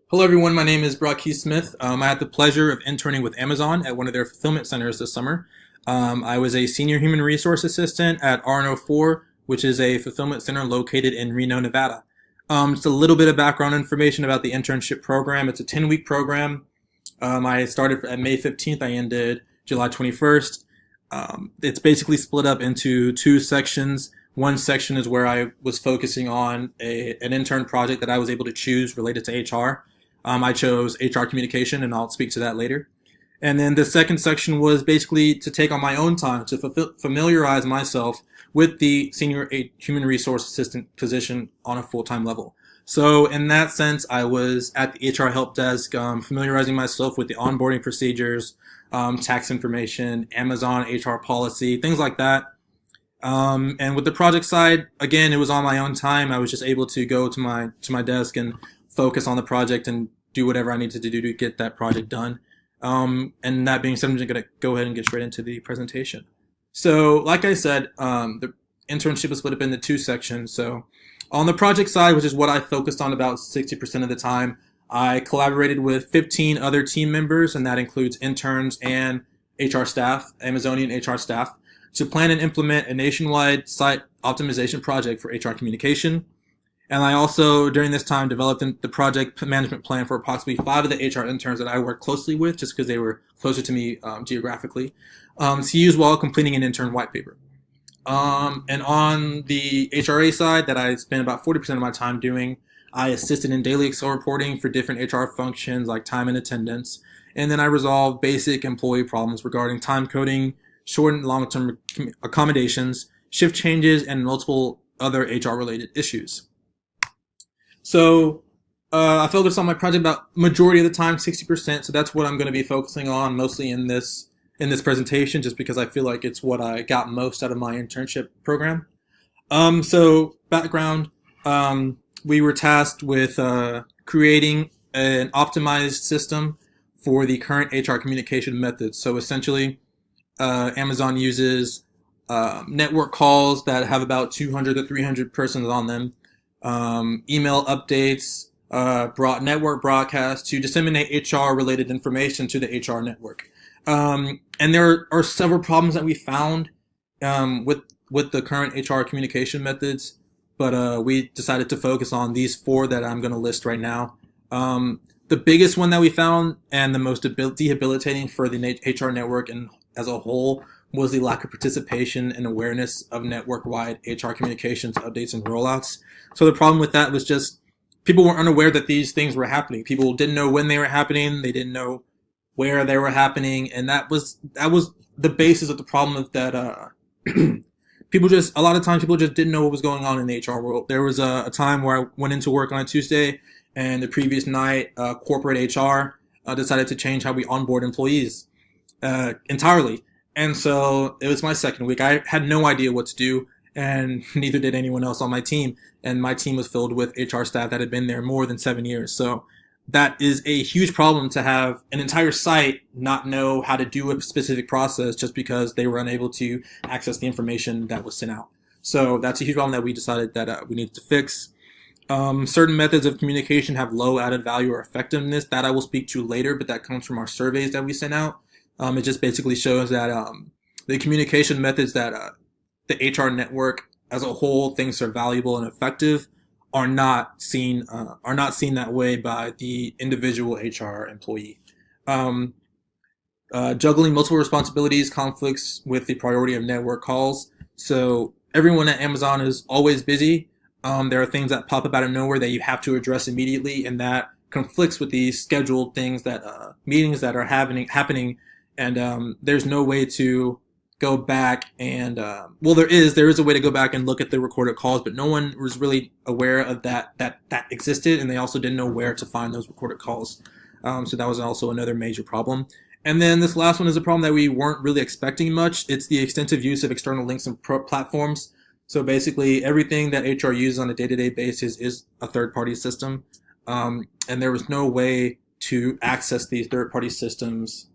Hello, everyone. My name is Braquece. I had the pleasure of interning with Amazon at one of their fulfillment centers this summer. I was a senior human resource assistant at RN04, which is a fulfillment center located in Reno, Nevada. Just a little bit of background information about the internship program. It's a 10-week program. I started at May 15th. I ended July 21st. It's basically split up into two sections. One section is where I was focusing on an intern project that I was able to choose related to HR. I chose HR communication, and I'll speak to that later. And then the second section was basically to take on my own time to familiarize myself with the senior human resource assistant position on a full-time level. So in that sense, I was at the HR help desk, familiarizing myself with the onboarding procedures, tax information, Amazon HR policy, things like that. And with the project side, again, it was on my own time. I was just able to go to my desk and focus on the project and do whatever I needed to do to get that project done. And that being said, I'm just going to go ahead and get straight into the presentation. So, like I said, the internship was split up into two sections. So, on the project side, which is what I focused on about 60% of the time, I collaborated with 15 other team members, and that includes interns and HR staff, Amazonian HR staff, to plan and implement a nationwide site optimization project for HR communication. And I also, during this time, developed the project management plan for approximately 5 of the HR interns that I worked closely with, just because they were closer to me geographically, to use while completing an intern white paper. And on the HRA side, that I spent about 40% of my time doing, I assisted in daily Excel reporting for different HR functions like time and attendance. And then I resolved basic employee problems regarding time coding, short and long-term accommodations, shift changes, and multiple other HR-related issues. So I focused on my project about majority of the time, 60%. So that's what I'm going to be focusing on mostly in this presentation, just because I feel like it's what I got most out of my internship program. So background, we were tasked with creating an optimized system for the current HR communication methods. So essentially, Amazon uses network calls that have about 200 to 300 persons on them. Email updates, network broadcasts to disseminate HR related information to the HR network. And there are several problems that we found with the current HR communication methods, but we decided to focus on these 4 that I'm going to list right now. The biggest one that we found and the most debilitating for the HR network and as a whole was the lack of participation and awareness of network-wide HR communications updates and rollouts. So the problem with that was just people were unaware that these things were happening. People didn't know when they were happening. They didn't know where they were happening, and that was the basis of the problem of that. A lot of times people just didn't know what was going on in the HR world. There was a time where I went into work on a Tuesday, and the previous night, corporate HR decided to change how we onboard employees entirely. And so it was my second week. I had no idea what to do, and neither did anyone else on my team. And my team was filled with HR staff that had been there more than 7 years. So that is a huge problem, to have an entire site not know how to do a specific process just because they were unable to access the information that was sent out. So that's a huge problem that we decided that we needed to fix. Certain methods of communication have low added value or effectiveness. That I will speak to later, but that comes from our surveys that we sent out. It just basically shows that the communication methods that the HR network as a whole thinks are valuable and effective are not seen that way by the individual HR employee. Juggling multiple responsibilities conflicts with the priority of network calls. So everyone at Amazon is always busy. There are things that pop up out of nowhere that you have to address immediately, and that conflicts with the scheduled things that meetings that are happening. And there's no way to go back and there is a way to go back and look at the recorded calls, but no one was really aware of that existed, and they also didn't know where to find those recorded calls. So that was also another major problem. And then this last one is a problem that we weren't really expecting much. It's the extensive use of external links and platforms. So basically everything that HR uses on a day-to-day basis is a third-party system, and there was no way to access these third-party systems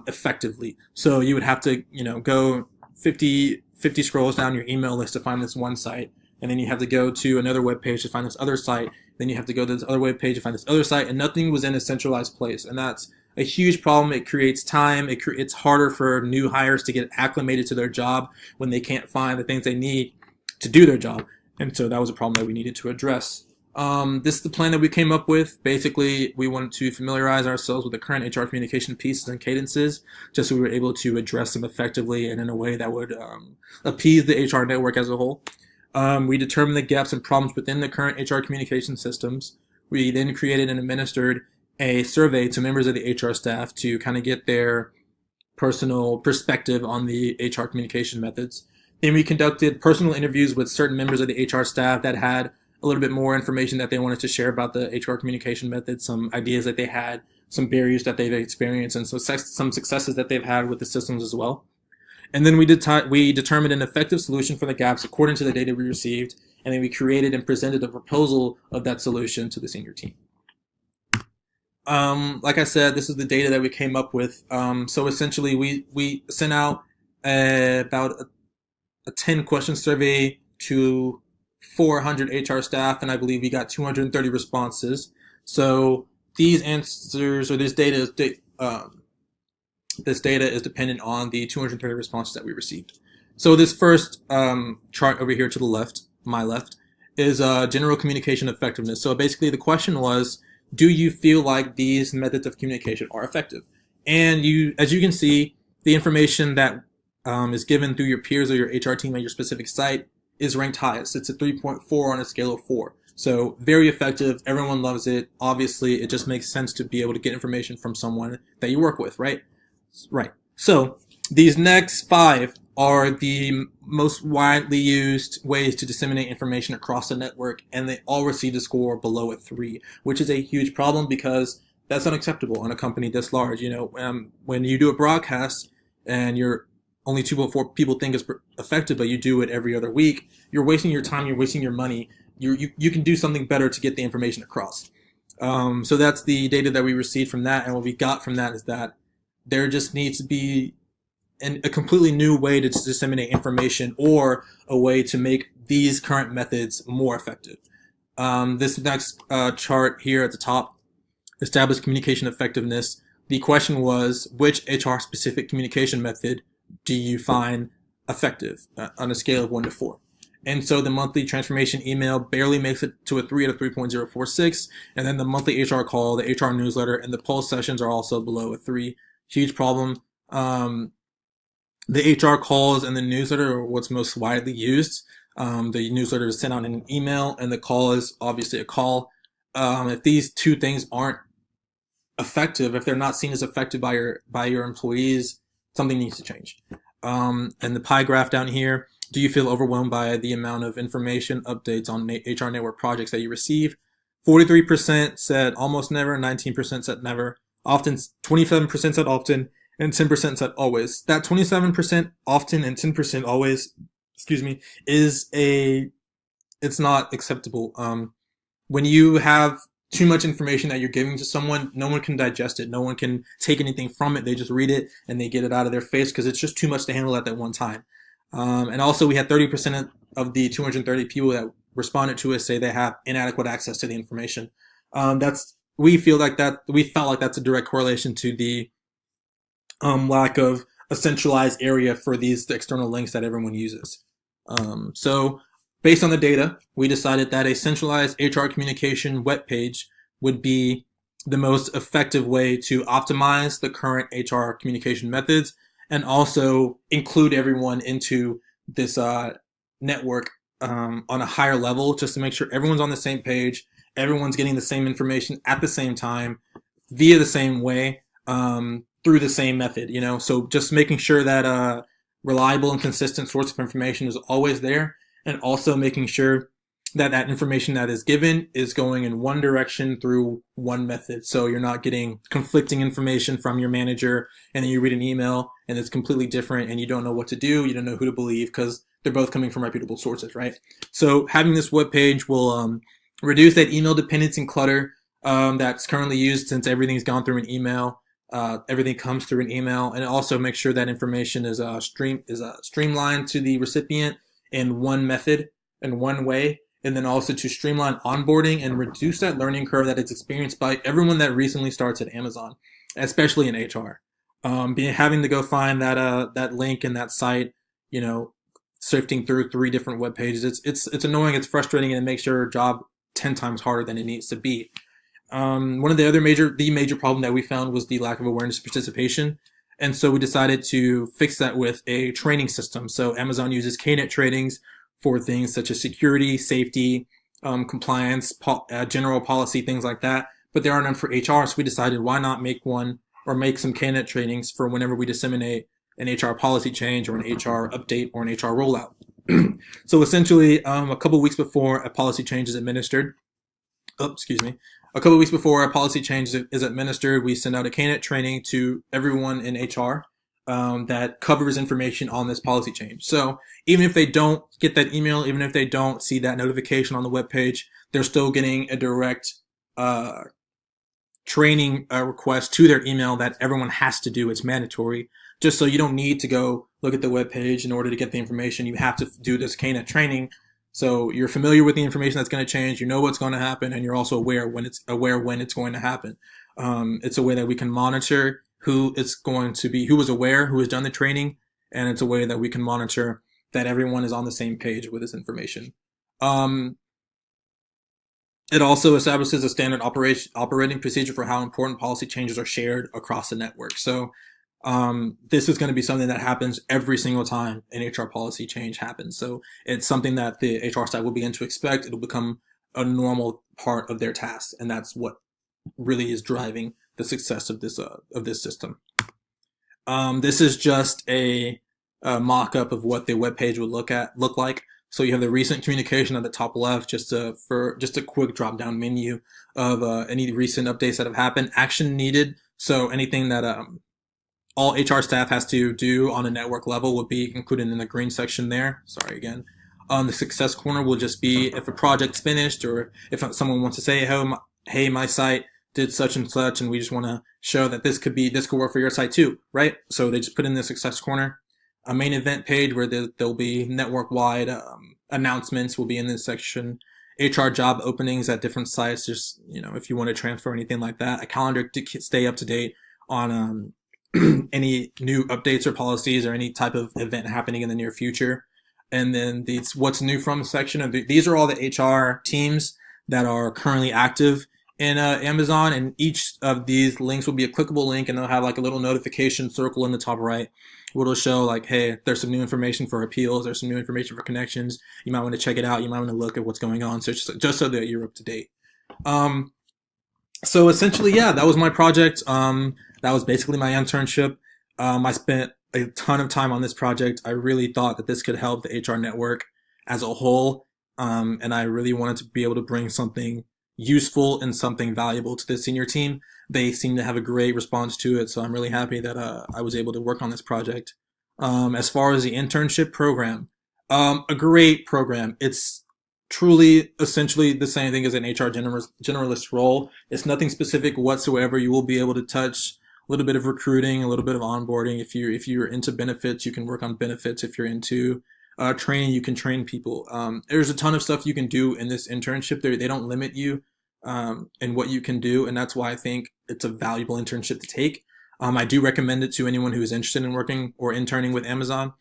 effectively. So you would have to, go 50 scrolls down your email list to find this one site, and then you have to go to another web page to find this other site, Then you have to go to this other web page to find this other site, and nothing was in a centralized place. And that's a huge problem. It creates time. It's harder for new hires to get acclimated to their job when they can't find the things they need to do their job. And so that was a problem that we needed to address. This is the plan that we came up with. Basically, we wanted to familiarize ourselves with the current HR communication pieces and cadences, just so we were able to address them effectively and in a way that would appease the HR network as a whole. We determined the gaps and problems within the current HR communication systems. We then created and administered a survey to members of the HR staff to kind of get their personal perspective on the HR communication methods. Then we conducted personal interviews with certain members of the HR staff that had a little bit more information that they wanted to share about the HR communication methods, some ideas that they had, some barriers that they've experienced, and some successes that they've had with the systems as well. And then we determined an effective solution for the gaps according to the data we received, and then we created and presented a proposal of that solution to the senior team. Like I said, this is the data that we came up with. So essentially, we sent out about a 10-question survey to 400 HR staff, and I believe we got 230 responses. So these answers, or this data is dependent on the 230 responses that we received. So this first chart over here to the left, my left, is general communication effectiveness. So basically the question was, do you feel like these methods of communication are effective? And as you can see, the information that is given through your peers or your HR team at your specific site is ranked highest. It's a 3.4 on a scale of 4. So very effective. Everyone loves it. Obviously, it just makes sense to be able to get information from someone that you work with, right? Right. So these next 5 are the most widely used ways to disseminate information across the network, and they all received a score below a 3, which is a huge problem because that's unacceptable on a company this large. When you do a broadcast and you're only 2.4 people think is effective, but you do it every other week, you're wasting your time, you're wasting your money. You can do something better to get the information across. So that's the data that we received from that, and what we got from that is that there just needs to be a completely new way to disseminate information, or a way to make these current methods more effective. This next chart here at the top, established communication effectiveness. The question was, which HR-specific communication method do you find effective on a scale of 1 to 4? And so the monthly transformation email barely makes it to a 3 out of 3.046. And then the monthly HR call, the HR newsletter, and the pulse sessions are also below a 3. Huge problem. The HR calls and the newsletter are what's most widely used. The newsletter is sent out in an email, and the call is obviously a call. If these two things aren't effective, if they're not seen as effective by your employees, something needs to change. And the pie graph down here, do you feel overwhelmed by the amount of information updates on HR network projects that you receive? 43% said almost never, 19% said never, often 27% said often, and 10% said always. That 27% often and 10% always, it's not acceptable. When you have too much information that you're giving to someone, no one can digest it. No one can take anything from it. They just read it and they get it out of their face because it's just too much to handle at that one time. And also we had 30% of the 230 people that responded to us say they have inadequate access to the information. We felt like that's a direct correlation to the lack of a centralized area for the external links that everyone uses. So based on the data, we decided that a centralized HR communication web page would be the most effective way to optimize the current HR communication methods and also include everyone into this network on a higher level, just to make sure everyone's on the same page, everyone's getting the same information at the same time, via the same way, through the same method, So just making sure that reliable and consistent source of information is always there, and also making sure that that information that is given is going in one direction through one method. So you're not getting conflicting information from your manager, and then you read an email and it's completely different and you don't know what to do. You don't know who to believe because they're both coming from reputable sources, right? So having this web page will reduce that email dependency and clutter that's currently used, since everything's gone through an email. Everything comes through an email, and also make sure that information is streamlined to the recipient in one method, in one way. and then also to streamline onboarding and reduce that learning curve that is experienced by everyone that recently starts at Amazon, especially in HR. Being having to go find that link in that site, you know, sifting through three different web pages, it's annoying, it's frustrating, and it makes your job 10 times harder than it needs to be. One of the major problem that we found was the lack of awareness participation. And so we decided to fix that with a training system. So Amazon uses KNET trainings for things such as security, safety, compliance, general policy, things like that. But there are none for HR. So we decided why not make one or make some KNET trainings for whenever we disseminate an HR policy change or an HR update or an HR rollout. So essentially, a couple weeks before a policy change is administered, a couple of weeks before a policy change is administered, we send out a KNET training to everyone in HR that covers information on this policy change. So even if they don't get that email, even if they don't see that notification on the web page, they're still getting a direct training request to their email that everyone has to do. It's mandatory. Just so you don't need to go look at the web page in order to get the information. You have to do this KNET training. So you're familiar with the information that's going to change. You know what's going to happen, and you're also aware when it's going to happen. It's a way that we can monitor who it's going to be, who was aware, who has done the training, and it's a way that we can monitor that everyone is on the same page with this information. It also establishes a standard operating procedure for how important policy changes are shared across the network. So this is going to be something that happens every single time an HR policy change happens. So it's something that the HR staff will begin to expect. It'll become a normal part of their tasks, and that's what really is driving the success of this system. This is just a mock-up of what the web page would look like. So you have the recent communication at the top left, just a quick drop-down menu of any recent updates that have happened. Action needed. So anything that all HR staff has to do on a network level will be included in the green section there. Sorry again. The success corner will just be if a project's finished, or if someone wants to say, hey, my site did such and such, and we just want to show that this could work for your site too, right? So they just put in the success corner. A main event page where there'll be network-wide announcements will be in this section. HR job openings at different sites, just, if you want to transfer anything like that. A calendar to stay up to date on any new updates or policies or any type of event happening in the near future. And then these what's new from section. These are all the HR teams that are currently active in Amazon, and each of these links will be a clickable link, and they'll have like a little notification circle in the top right, where it'll show like, hey, there's some new information for appeals, there's some new information for connections. You might want to check it out. You might want to look at what's going on, so just so that you're up to date. So essentially, yeah, that was my project. That was basically my internship. I spent a ton of time on this project. I really thought that this could help the HR network as a whole, and I really wanted to be able to bring something useful and something valuable to the senior team. They seem to have a great response to it, so I'm really happy that I was able to work on this project. As far as the internship program, a great program. It's truly essentially the same thing as an HR generalist role. It's nothing specific whatsoever. You will be able to touch a little bit of recruiting, a little bit of onboarding. If you're into benefits, you can work on benefits. If you're into training, you can train people. There's a ton of stuff you can do in this internship. They don't limit you in what you can do, and that's why I think it's a valuable internship to take. I do recommend it to anyone who is interested in working or interning with Amazon.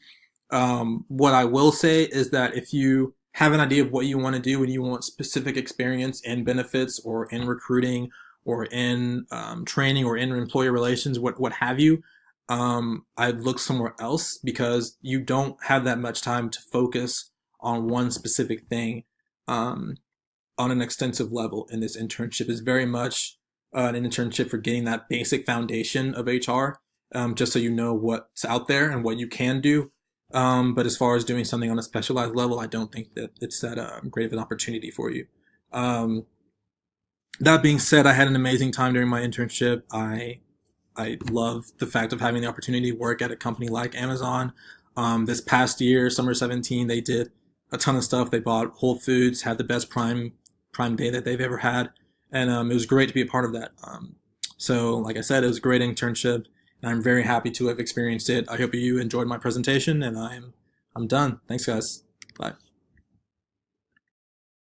What I will say is that if you have an idea of what you want to do and you want specific experience in benefits or in recruiting or in training or in employee relations, what have you, I'd look somewhere else, because you don't have that much time to focus on one specific thing on an extensive level in this internship. Is very much an internship for getting that basic foundation of HR, just so you know what's out there and what you can do. But as far as doing something on a specialized level, I don't think that it's that great of an opportunity for you. That being said, I had an amazing time during my internship. I love the fact of having the opportunity to work at a company like Amazon. This past year, summer 17, they did a ton of stuff. They bought Whole Foods, had the best Prime Day that they've ever had, and it was great to be a part of that. So, like I said, it was a great internship, and I'm very happy to have experienced it. I hope you enjoyed my presentation, and I'm done. Thanks, guys. Bye.